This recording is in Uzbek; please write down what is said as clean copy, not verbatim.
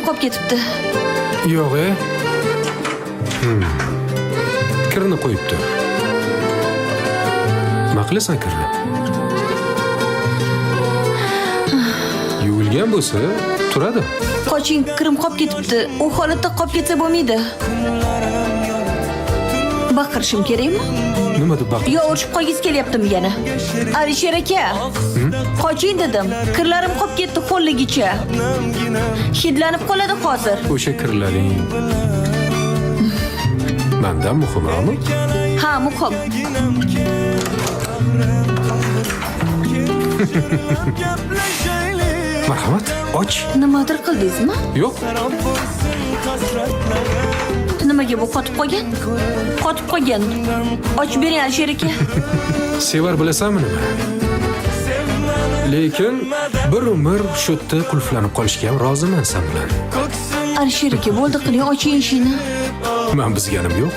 qolib ketibdi. Yo'q-e. Kirni qo'yibdi. Nima qilasan kirni? Yuvilgan bo'lsa, turadi. Qoching, kirim qolib ketibdi. U holatda qolib ketsa bo'lmaydi. Baqirishim kerakmi? Nima deb baqir? Yo, urishib qolgis kelyaptimi yana? Alisher aka. Qoching dedim. Kirlarim qolib ketdi qo'lligicha. Hidlanib qoladi hozir. O'sha kirlaring mendan muhimmi? Ha, muhim. Marhamat, och. Nimadir qildingizmi? Yo'q. Nimaga bu qotib qolgan? Qotib qolgan. Ochib bering Alisher aka. Sevar bilasanmi nima? Lekin bir umr shu yerda qulflanib qolishga ham roziman sen bilan. Alisher aka, bo'ldi qiling, oching eshikni. Men bizganim yo'q.